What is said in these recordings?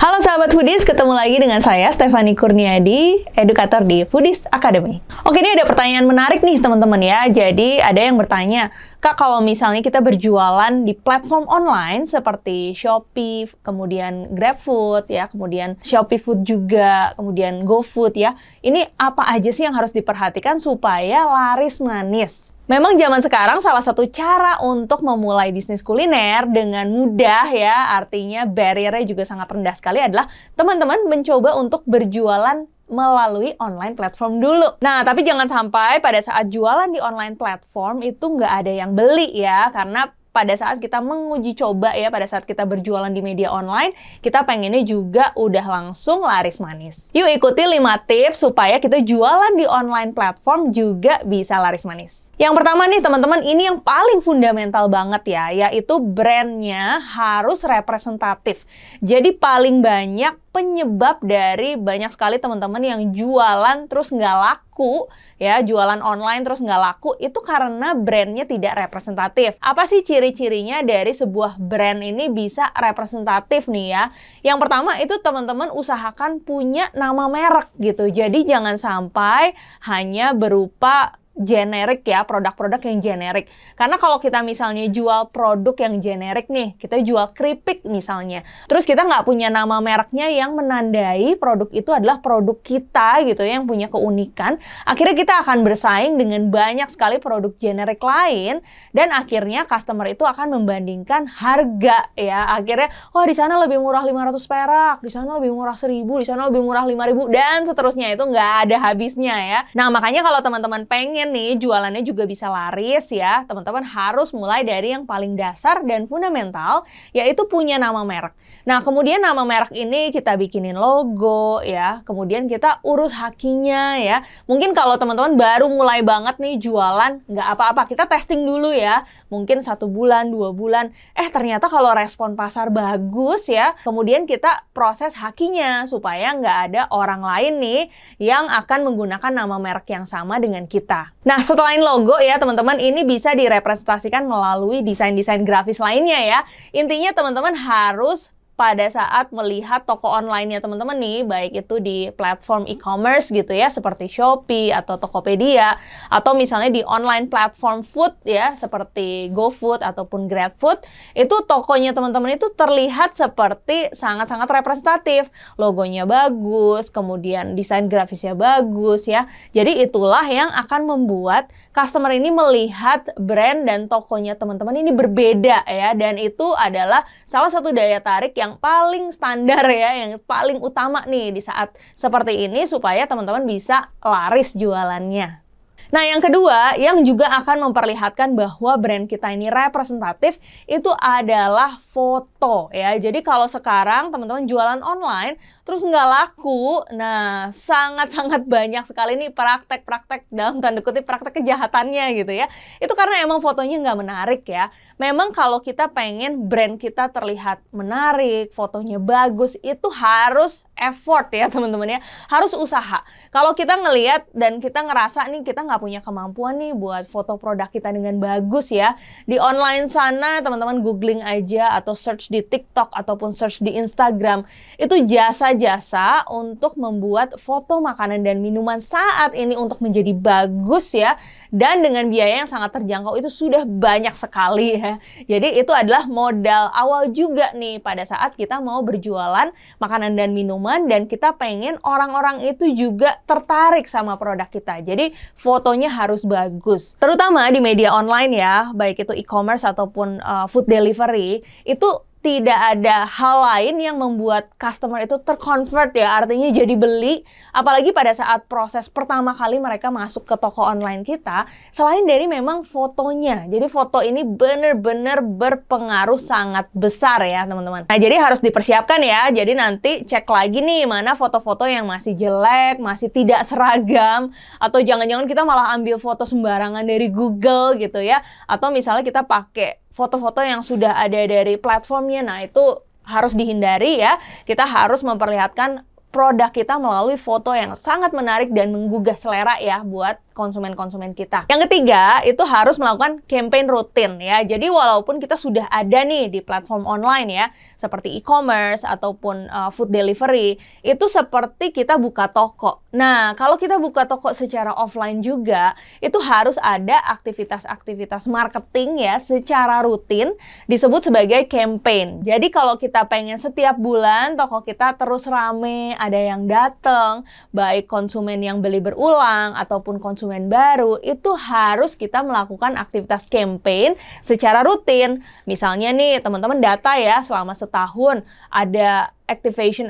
Halo sahabat Foodies, ketemu lagi dengan saya Stephanie Kurniadi, edukator di Foodies Academy. Oke, ini ada pertanyaan menarik nih teman-teman ya. Jadi ada yang bertanya, Kak, kalau misalnya kita berjualan di platform online seperti Shopee, kemudian GrabFood ya, kemudian Shopee Food juga, kemudian GoFood ya. Ini apa aja sih yang harus diperhatikan supaya laris manis? Memang zaman sekarang salah satu cara untuk memulai bisnis kuliner dengan mudah ya, artinya barrier-nya juga sangat rendah sekali adalah teman-teman mencoba untuk berjualan melalui online platform dulu. Nah, tapi jangan sampai pada saat jualan di online platform itu nggak ada yang beli ya, karena pada saat kita menguji coba ya, pada saat kita berjualan di media online, kita pengennya juga udah langsung laris manis. Yuk ikuti 5 tips supaya kita jualan di online platform juga bisa laris manis. Yang pertama nih teman-teman, ini yang paling fundamental banget ya, yaitu brandnya harus representatif. Jadi paling banyak penyebab dari banyak sekali teman-teman yang jualan terus nggak laku, ya jualan online terus nggak laku, itu karena brandnya tidak representatif. Apa sih ciri-cirinya dari sebuah brand ini bisa representatif nih ya? Yang pertama itu teman-teman usahakan punya nama merek gitu. Jadi jangan sampai hanya berupa generik ya, produk-produk yang generik. Karena kalau kita misalnya jual produk yang generik nih, kita jual keripik misalnya, terus kita nggak punya nama mereknya yang menandai produk itu adalah produk kita gitu ya, yang punya keunikan, akhirnya kita akan bersaing dengan banyak sekali produk generik lain, dan akhirnya customer itu akan membandingkan harga ya. Akhirnya, oh di sana lebih murah 500 perak, di sana lebih murah 1000, di sana lebih murah 5000, dan seterusnya. Itu nggak ada habisnya ya. Nah, makanya kalau teman-teman pengen nih jualannya juga bisa laris ya, teman-teman harus mulai dari yang paling dasar dan fundamental, yaitu punya nama merek. Nah, kemudian nama merek ini kita bikinin logo ya, kemudian kita urus hakinya ya. Mungkin kalau teman-teman baru mulai banget nih jualan, nggak apa-apa, kita testing dulu ya, mungkin 1 bulan, 2 bulan, ternyata kalau respon pasar bagus ya, kemudian kita proses hakinya supaya nggak ada orang lain nih yang akan menggunakan nama merek yang sama dengan kita. Nah, selain logo ya teman-teman, ini bisa direpresentasikan melalui desain-desain grafis lainnya ya. Intinya teman-teman harus pada saat melihat toko online-nya teman-teman nih, baik itu di platform e-commerce gitu ya, seperti Shopee atau Tokopedia, atau misalnya di online platform food ya, seperti GoFood ataupun GrabFood, itu tokonya teman-teman itu terlihat seperti sangat-sangat representatif. Logonya bagus, kemudian desain grafisnya bagus ya. Jadi itulah yang akan membuat customer ini melihat brand dan tokonya teman-teman ini berbeda ya, dan itu adalah salah satu daya tarik yang paling standar ya, yang paling utama nih di saat seperti ini supaya teman-teman bisa laris jualannya. Nah, yang kedua, yang juga akan memperlihatkan bahwa brand kita ini representatif, itu adalah foto ya. Jadi kalau sekarang teman-teman jualan online, terus nggak laku, nah sangat-sangat banyak sekali nih praktek-praktek, dalam tanda kutip praktek kejahatannya gitu ya. Itu karena emang fotonya nggak menarik ya. Memang kalau kita pengen brand kita terlihat menarik, fotonya bagus, itu harus effort ya teman-teman ya. Harus usaha. Kalau kita ngelihat dan kita ngerasa nih kita nggak punya kemampuan nih buat foto produk kita dengan bagus ya, di online sana teman-teman googling aja atau search di TikTok ataupun search di Instagram, itu jasa-jasa untuk membuat foto makanan dan minuman saat ini untuk menjadi bagus ya, dan dengan biaya yang sangat terjangkau itu sudah banyak sekali ya. Jadi itu adalah modal awal juga nih pada saat kita mau berjualan makanan dan minuman, dan kita pengen orang-orang itu juga tertarik sama produk kita. Jadi fotonya harus bagus. Terutama di media online ya, baik itu e-commerce ataupun food delivery, itu tidak ada hal lain yang membuat customer itu terconvert ya, artinya jadi beli, apalagi pada saat proses pertama kali mereka masuk ke toko online kita, selain dari memang fotonya. Jadi foto ini benar-benar berpengaruh sangat besar ya teman-teman. Nah, jadi harus dipersiapkan ya, jadi nanti cek lagi nih mana foto-foto yang masih jelek, masih tidak seragam, atau jangan-jangan kita malah ambil foto sembarangan dari Google gitu ya, atau misalnya kita pakai foto-foto yang sudah ada dari platformnya. Nah, itu harus dihindari ya. Kita harus memperlihatkan produk kita melalui foto yang sangat menarik dan menggugah selera ya buat konsumen-konsumen kita. Yang ketiga, itu harus melakukan campaign rutin ya. Jadi walaupun kita sudah ada nih di platform online ya, seperti e-commerce ataupun food delivery, itu seperti kita buka toko. Nah, kalau kita buka toko secara offline juga, itu harus ada aktivitas-aktivitas marketing ya secara rutin, disebut sebagai campaign. Jadi kalau kita pengen setiap bulan toko kita terus rame, ada yang datang, baik konsumen yang beli berulang ataupun konsumen baru, itu harus kita melakukan aktivitas campaign secara rutin. Misalnya nih teman-teman data ya, selama setahun ada activation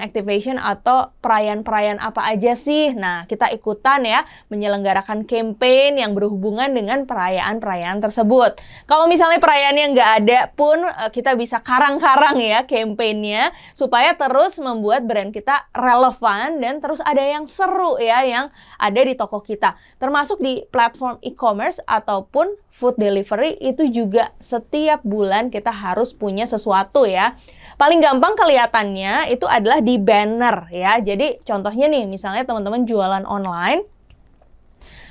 atau perayaan-perayaan apa aja sih. Nah, kita ikutan ya menyelenggarakan campaign yang berhubungan dengan perayaan-perayaan tersebut. Kalau misalnya perayaannya nggak ada pun, kita bisa karang-karang ya campaign-nya supaya terus membuat brand kita relevan dan terus ada yang seru ya yang ada di toko kita. Termasuk di platform e-commerce ataupun food delivery, itu juga setiap bulan kita harus punya sesuatu ya. Paling gampang kelihatannya itu adalah di banner ya. Jadi contohnya nih, misalnya teman-teman jualan online,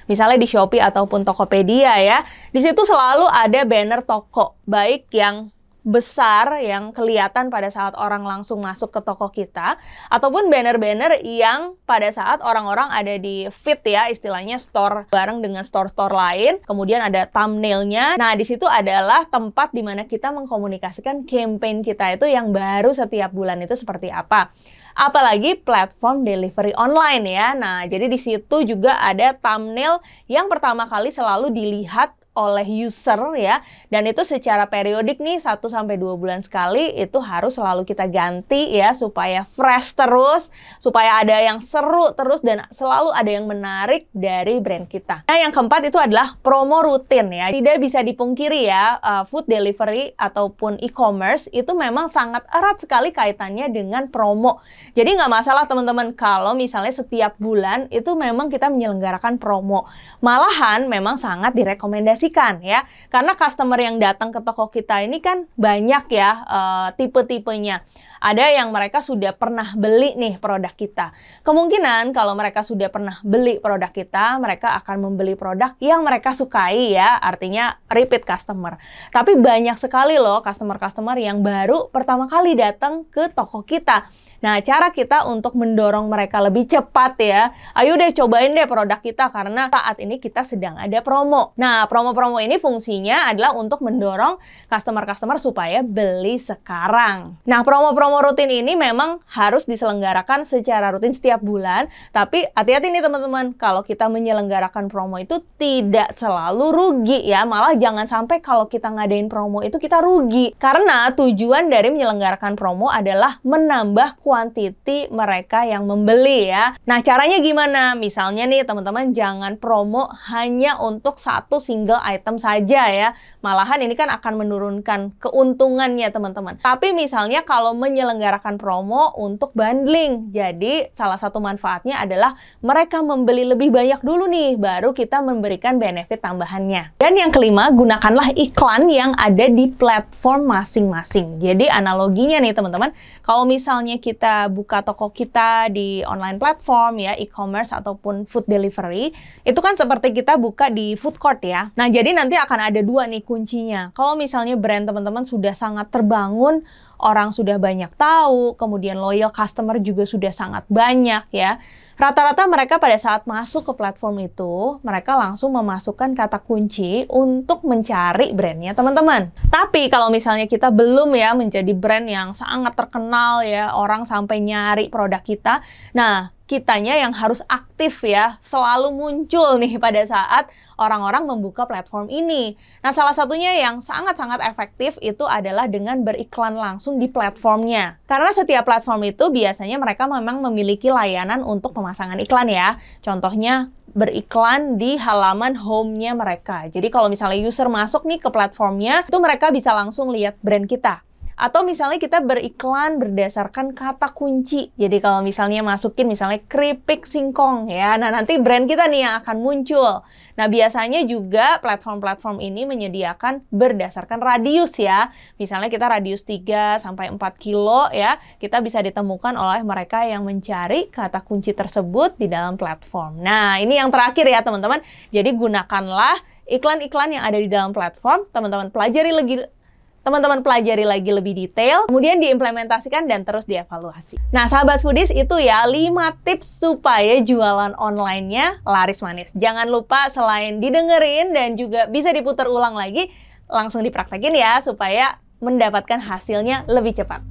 misalnya di Shopee ataupun Tokopedia ya, di situ selalu ada banner toko, baik yang besar yang kelihatan pada saat orang langsung masuk ke toko kita, ataupun banner-banner yang pada saat orang-orang ada di feed ya, istilahnya store bareng dengan store-store lain, kemudian ada thumbnailnya. Nah, di situ adalah tempat di mana kita mengkomunikasikan campaign kita itu yang baru setiap bulan itu seperti apa. Apalagi platform delivery online ya. Nah, jadi di situ juga ada thumbnail yang pertama kali selalu dilihat oleh user ya, dan itu secara periodik nih 1-2 bulan sekali itu harus selalu kita ganti ya, supaya fresh terus, supaya ada yang seru terus dan selalu ada yang menarik dari brand kita. Nah, yang keempat itu adalah promo rutin ya. Tidak bisa dipungkiri ya, food delivery ataupun e-commerce itu memang sangat erat sekali kaitannya dengan promo. Jadi nggak masalah teman-teman kalau misalnya setiap bulan itu memang kita menyelenggarakan promo. Malahan memang sangat direkomendasikan ya, karena customer yang datang ke toko kita ini kan banyak ya tipe-tipenya. Ada yang mereka sudah pernah beli nih produk kita. Kemungkinan kalau mereka sudah pernah beli produk kita, mereka akan membeli produk yang mereka sukai ya, artinya repeat customer. Tapi banyak sekali loh customer-customer yang baru pertama kali datang ke toko kita. Nah, cara kita untuk mendorong mereka lebih cepat ya, ayo deh cobain deh produk kita karena saat ini kita sedang ada promo. Nah, promo-promo ini fungsinya adalah untuk mendorong customer-customer supaya beli sekarang. Nah, promo-promo rutin ini memang harus diselenggarakan secara rutin setiap bulan, tapi hati-hati nih teman-teman, kalau kita menyelenggarakan promo itu tidak selalu rugi ya, malah jangan sampai kalau kita ngadain promo itu kita rugi, karena tujuan dari menyelenggarakan promo adalah menambah quantity mereka yang membeli ya. Nah, caranya gimana? Misalnya nih teman-teman, jangan promo hanya untuk satu single item saja ya, malahan ini kan akan menurunkan keuntungannya teman-teman. Tapi misalnya kalau menyelenggarakan promo untuk bundling, jadi salah satu manfaatnya adalah mereka membeli lebih banyak dulu nih, baru kita memberikan benefit tambahannya. Dan yang kelima, gunakanlah iklan yang ada di platform masing-masing. Jadi analoginya nih teman-teman, kalau misalnya kita buka toko kita di online platform ya, e-commerce ataupun food delivery, itu kan seperti kita buka di food court ya. Nah, jadi nanti akan ada dua nih kuncinya. Kalau misalnya brand teman-teman sudah sangat terbangun, orang sudah banyak tahu, kemudian loyal customer juga sudah sangat banyak ya. Rata-rata mereka pada saat masuk ke platform itu, mereka langsung memasukkan kata kunci untuk mencari brandnya teman-teman. Tapi kalau misalnya kita belum ya menjadi brand yang sangat terkenal ya, orang sampai nyari produk kita, nah kitanya yang harus aktif ya, selalu muncul nih pada saat orang-orang membuka platform ini. Nah, salah satunya yang sangat-sangat efektif itu adalah dengan beriklan langsung di platformnya. Karena setiap platform itu biasanya mereka memang memiliki layanan untuk pemasangan iklan ya. Contohnya beriklan di halaman home-nya mereka. Jadi kalau misalnya user masuk nih ke platformnya, itu mereka bisa langsung lihat brand kita. Atau misalnya kita beriklan berdasarkan kata kunci. Jadi kalau misalnya masukin misalnya keripik singkong ya, nah nanti brand kita nih yang akan muncul. Nah, biasanya juga platform-platform ini menyediakan berdasarkan radius ya. Misalnya kita radius 3 sampai 4 kilo ya, kita bisa ditemukan oleh mereka yang mencari kata kunci tersebut di dalam platform. Nah, ini yang terakhir ya teman-teman. Jadi gunakanlah iklan-iklan yang ada di dalam platform, teman-teman pelajari lagi lebih detail, kemudian diimplementasikan dan terus dievaluasi. Nah, sahabat foodies, itu ya 5 tips supaya jualan online-nya laris manis. Jangan lupa selain didengerin dan juga bisa diputar ulang lagi, langsung dipraktekin ya supaya mendapatkan hasilnya lebih cepat.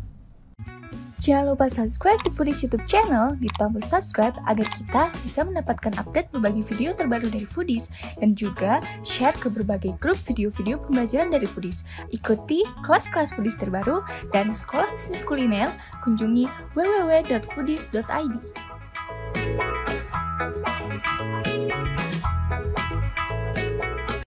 Jangan lupa subscribe di Foodies YouTube channel di tombol subscribe agar kita bisa mendapatkan update berbagai video terbaru dari Foodies dan juga share ke berbagai grup video-video pembelajaran dari Foodies. Ikuti kelas-kelas Foodies terbaru dan sekolah bisnis kuliner, kunjungi www.foodies.id.